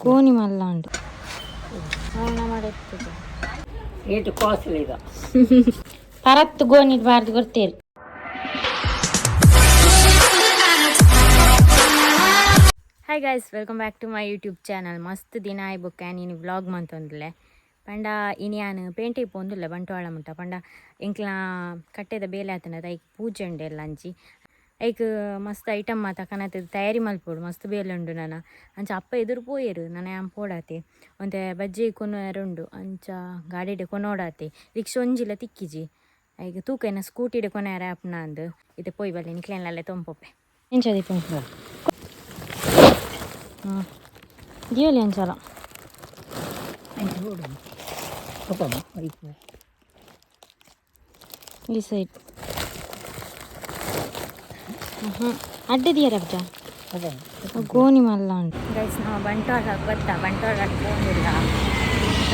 ಗೋಣಿ ಮಲ್ಲ ಉಂಟು ಏಟು ಕಾಸ್ಟ್ಲಿ ಈಗ ಪರತ್ತು ಗೋಣಿ ಬಾರ್ದು ಗೊತ್ತೇರಿ. Hi guys, welcome back to my YouTube channel. ಮಸ್ತ್ ದಿನ ಆಯ್ಬೊಕ್ಕ ನೀನು ವ್ಲಾಗ್ ಮಂತೊಂದುಲ್ಲೆ ಪಂಡ ಇನಿಯಾನು ಪೇಂಟ್ ಇಪ್ಪೊಂದುಲ್ಲೆ ಬಂಟ್ವಾಳ ಮುಟ್ಟ ಪಂಡ ಎಂಕ್ಲ ಕಟ್ಟೆದ ಬೇಲೆ ಆತನದ ಐಕ್ ಪೂಜೆ ಉಂಡೆಲ್ಲ ಅಂಚಿ ಐಕ್ ಮಸ್ತ್ ಐಟಮ್ ಮಾತ ಕನತದ ತಯಾರಿ ಮಲ್ಪೋಡು ಮಸ್ತ್ ಬೇಲೆ ಉಂಡು. ನಾನು ಅಂಚ ಅಪ್ಪ ಎದುರು ಪೋಯೆರು ನಾನು ಆ್ಯಮ್ ಪೋಡಾತೆ ಒಂತೆ ಬಜ್ಜಿ ಕೊನೋರುಂಡು ಅಂಚ ಗಾಡಿಡೆ ಕೊನೋಡಾತೆ ರಿಕ್ಷಾ ಒಂಜಿಲ್ಲ ತಿಕ್ಕಿಜಿ ಐಕ್ ತೂಕೇನ ಸ್ಕೂಟಿಡೆ ಕೊನೆಯಾರ ಆ್ಯಪ್ನ ಅಂದು ಇದು ಪೋಯ್ ಬಲ್ಲೆ ನಿಕ್ಲೇನಲ್ಲೇ ತೊಂಪೊಪ್ಪೆ ಎಂಚದಿ ಪಂಪ ದಿಯೋಲಿ ಅಂಚಲ ಈ ಸೈಡ್ ಅಡ್ಡೆ ದಿಯರಬ್ಜ ಗೋಣಿ ಮಲ್ಲ ಉಂಟು ಗೈಸ್. ನಾವು ಬಂಟ್ವಾಳ ಗೊತ್ತಾ, ಬಂಟ್ವಾಳ ಹೋಗಿಲ್ಲ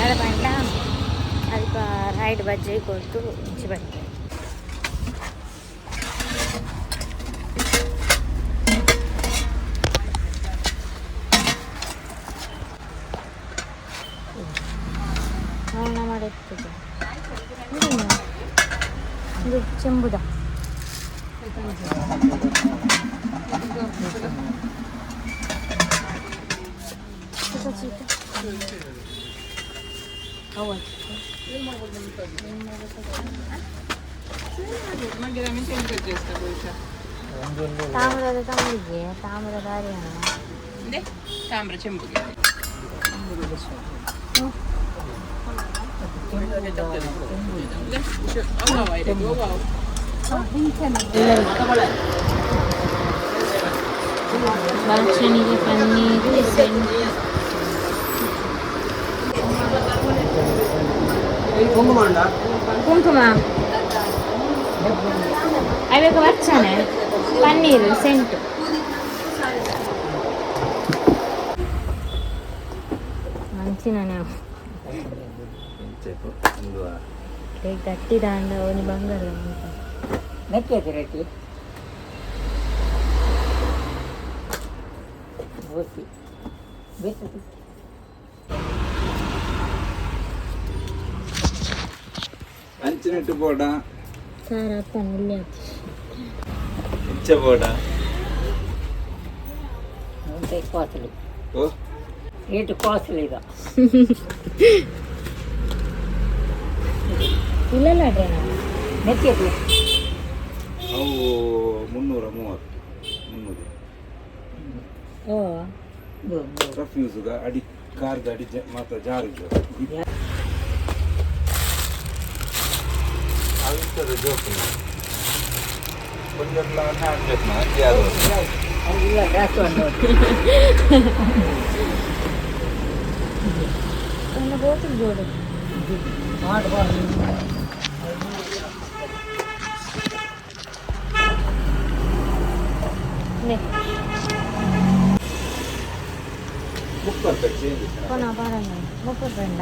ಅದ ಬಂಡ ಅಲ್ಪ ರೈಡ್ ಬಜ್ಜಿ ಕೊಟ್ಟು ಇಂಚಿ ಬರ್ತೇವೆ. ಮಾಡಿರ್ತದೆ ಇದು ಚೆಂಬುದ ತಾಮ್ರದ ತಮ್ಮಿಗೆ ತಾಮ್ರದ ಅರಿಯಾಣ ತಾಮ್ರ ಚೆಂಬುಗೆ ಬಾಲ್ಕನಿಗೆ ಪನ್ನೀರು ಕುಂಕುಮ ಅವಾಗ ವಚ್ಚನೆ ಪನ್ನೀರು ಸೆಂಟು ಮಂಚಿನ ನಾವು ಗಟ್ಟಿದ ಅಂಡ ಅವನಿ ಬಂಗಾರ ನೆಕ್ಕೈತೆ ರೆಟ್ಟಿ ಬೋಸಿ ಬೇಸತಿ ಅಂಚಿನಟ್ಟು ಬೋಡ ಸಾರ ಅಪ್ಪನ ಇಲ್ಲಿ ಇಚ್ಚ ಬೋಡ ಕಾಸ್ಟ್ಲಿ ಓ ಏಟು ಕಾಸ್ಟ್ಲಿ ಈಗ ಇಲ್ಲಲ್ಲ ನೆತ್ತಿಯದು ಅವು 330 ಓ ರಫ್ಯೂಸ್ಗ ಅಡಿ ಕಾರ್ದ ಅಡಿ ಮಾತ್ರ ಜಾರಿಗೆ ಅವಿಸ್ತದ ಜೋಕು ಒಂದೆಲ್ಲ ಹಾಕ್ಬೇಕು ಯಾರು ಇಲ್ಲ ಜಾಸ್ತಿ ಒಂದು ಬೋಟಲ್ ಬೋರ್ಡು ಕೊನ ಬಾರಣ ಮುಪ್ಪುಂಡ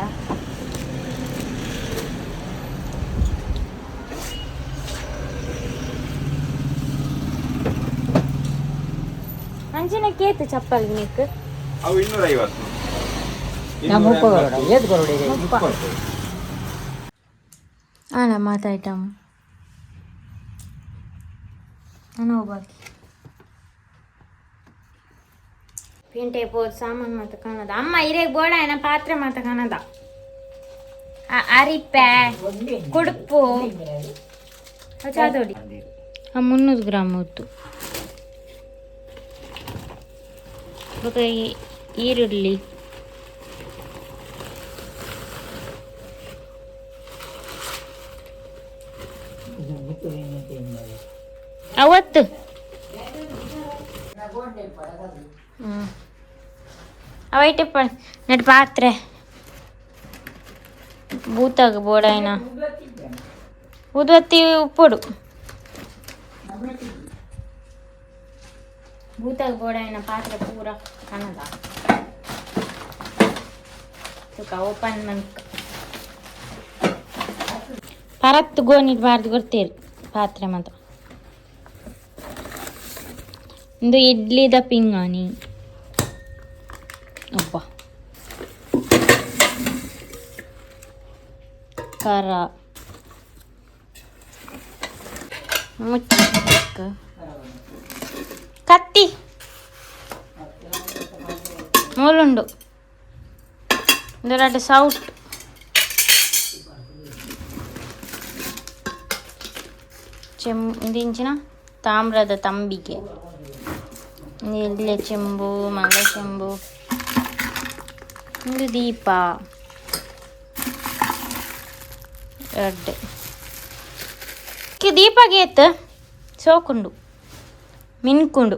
ಅಂಚಿನ ಕೇತು ಚಪ್ಪಲ್ಗೆ ನಿಕ್ ಅವು 250 ಅಲ್ಲ ಮಾತು ಐಟಮ್ ನಾನು ಹೋಗ್ಬಾರ್ದು ಪಿಂಟೆ ಪೋದ್ ಸಾಮಾನು ಮಾತ ಕಾಣದ ಅಮ್ಮ ಇರೇಗ್ ಬೋಡ ಏನ ಪಾತ್ರೆ ಮಾತ ಕಾಣದ ಅರಿಪೆ ಕುಡುಪು ಚಾದೋಡಿ 300 ಗ್ರಾಮ್ ಹೊತ್ತು ಈರುಳ್ಳಿ ಅವತ್ತು ಅವೈಟೆ ನೆಟ್ ಪಾತ್ರೆ ಬೂತಾಗ ಬೋಡಾಯಿನ ಉದ್ವತ್ತಿ ಉಪ್ಪುಡು ಭೂತಾಗ ಬೋಡಾಯಿನ ಪಾತ್ರೆ ಪೂರ ಕನ್ನದ ತುಕ ಓಪನ್ ಮನ್ಕ ಪರತ್ತು ಗೋಣಿ ಬಾರ್ದು ಗೊತ್ತೇರಿ ಪಾತ್ರೆ ಮಾತ್ರ ಒಂದು ಇಡ್ಲಿದ ಪಿಂಗಾಣಿ ಅಪ್ಪ ಖಾರ ಮುಚ್ಚ ಕತ್ತಿ ಮೂಲುಂಡು ಇದರಟ್ಟು ಸೌಟ್ ಇಂದಿನ ತಾಮ್ರದ ತಂಬಿಗೆ ಎಲೆ ಚೆಂಬು ಮಗ ಚೆಂಬು ಒಂದು ದೀಪ ಎರಡು ದೀಪಗೆ ಎತ್ತು ಸೋಕುಂಡು ಮಿನ್ಕುಂಡು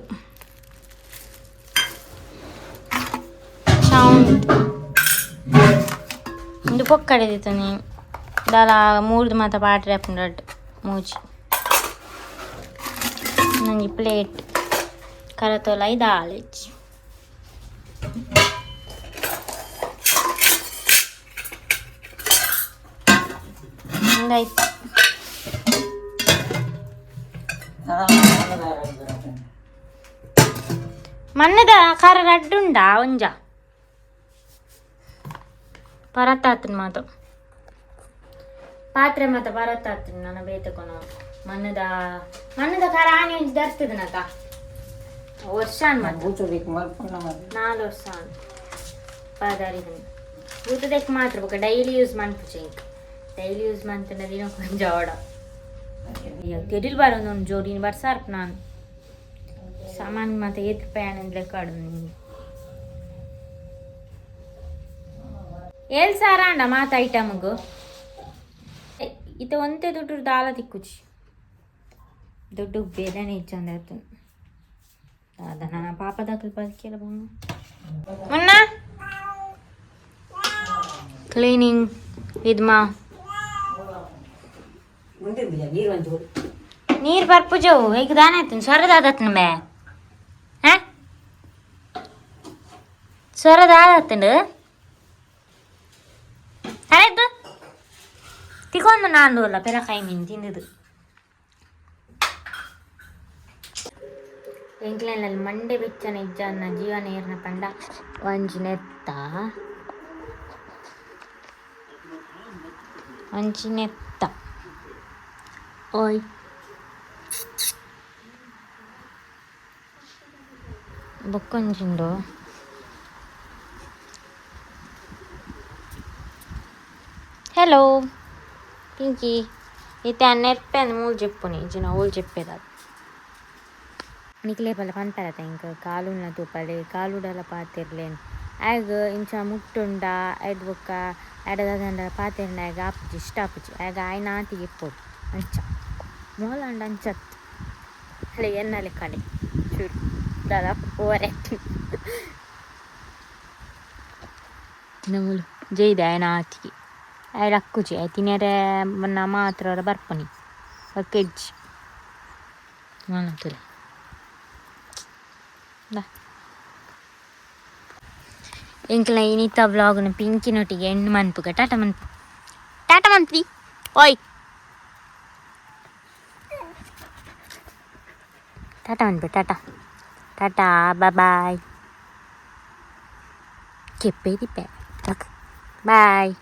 ಸೌಂಡ್ ಒಂದು ಪೊಕ್ಕಡಿದಿತ್ತು ನೀನು ದಾಲ ಮೂರ್ದು ಮಾತ ಪಾಟ್ರೆ ಹಾಕೊಂಡು ಮೂಜಿ ನನಗೆ ಪ್ಲೇಟ್ ಕರತೋಲ ಇದು ಆಲೆಜ್ ಹಿಂಗಾಯ್ತು ಮಣ್ಣದ ಖಾರ ರಡ್ಡುಂಡಾ ಒಂಜ ಪರತ್ತಾತನ್ ಮಾತು ಪಾತ್ರೆ ಮಾತ ಪರತ್ತಾತನ್ ನನ್ನ ಬೇತಕೊನ ಮಣ್ಣದ ಖಾರ ಆನೆ ಒಂಜಿ ಧರ್ತದನಕ ವರ್ಷ ಮಾತ್ರ 4 ವರ್ಷ ಪದಾರಿದ ಊಟದಕ್ಕೆ ಮಾತ್ರ ಬೇಕು ಡೈಲಿ ಯೂಸ್ ಮಾಡ್ಪುಚೆ ಇಂಕ ಡೈಲಿ ಯೂಸ್ ಮಾಡ್ತಾನೆ ದಿನ ಕೊಂಚ ಓಡ ತೆರಿಲ್ ಬರೋದೊಂದು ಜೋಡಿ ಬರ್ಸಾರ್ಪ ನಾನು ಸಾಮಾನು ಮತ್ತೆ ಏತ್ ರೂಪಾಯಿ ಅಂದ್ರೆ ಕಾಡು ನಿಮಗೆ ಏಳು ಸಾರ ಅಂಡ ಮಾತು ಐಟಮ್ಗು ಇತ ಒಂದೇ ದುಡ್ಡು ದಾಲ ತಿಕ್ಕುಚಿ ದುಡ್ಡು ಬೇದನೆ ಇಚ್ಚಂದ ಅದನ್ನ ಪಾಪ ದಾಖಲು ಬದುಕಿಲ್ಲ ಮುನ್ನ ಕ್ಲೀನಿಂಗ್ ಇದ್ಮಾ ನೀರು ಬರ್ಪುಜವು ಈಗ ದಾನ ಆಯ್ತು ಸೊರದಾದತ್ನ ಮೇ ಹಾ ಸೊರದಾದತ್ತಂಡು ಆಯ್ತು ತಿಕೊಂಡು ನಾನು ಅಲ್ಲ ಪೆರಕಾಯಿ ಮೀನು ತಿಂದಿದ್ದು ಎಂಕ್ಲೈನಲ್ಲಿ ಮಂಡೆ ಬೆಚ್ಚನ ಇಜ್ಜನ್ನ ಜೀವನ ಏರ್ನ ಪಂಡ ಒಂಜಿನೆತ್ತ ಓಯ್ ಬೊಕ್ಕೊಂಜಿಂಡು హలో పింకీ అయితే నెప్పాను మూలు చెప్పు నేను ఊళ్ళు చెప్పేది నీకు లేపల పంపేరత ఇంక కాలున్న తూపలి కాలుడల పాతిర్లేను ಆಗ ಇಂಚ ಮುಟ್ಟುಂಡ ಐದು ಬೊಕ್ಕ ಎಡದಂಡ ಪಾತೆಂಡ ಆಗ ಆಪುಜಿ ಇಷ್ಟಾಪುಜಿ ಆಗ ಆಯ್ನ ಆತಿಗೆ ಇಪ್ಪೋಡು ಅಂಚ ಮೋಲಂಡ ಅಂಚತ್ ಅಲ್ಲ ಎನ್ನಲೆ ಕಡೆ ಚೂರು ದಾದ ಓವರ್ ಆ್ಯಕ್ಟಿಂಗ್ ನಮ್ಮಲು ಜೈದೆ ಆಯ್ನ ಆತಿಗೆ ಆಯ್ತು ಅಕ್ಕುಜಿ ಆಯ್ತು ತಿನ್ನರೆ ನಾ ಮಾತ್ರ ಬರ್ಪನಿ ಕೆಜ್ಜಿ ಮಾನತುಲೆ ಇಂಕ್ಲ ಇನ್ನಿತ ವ್ಲಾಗ್ನ ಪಿಂಕಿನೊಟ್ಟಿಗೆ ಎಂಡ್ ಮನ್ಪುಗ ಟಾಟಾ ಮನ್ಪಿ ಓಯ್ ಟಾಟಾ ಮನ್ಪು ಟಾಟಾ ಬಾಯ್ ಕೆಪ್ಪೆ ದಿಪ್ಪೆ ಬಾಯ್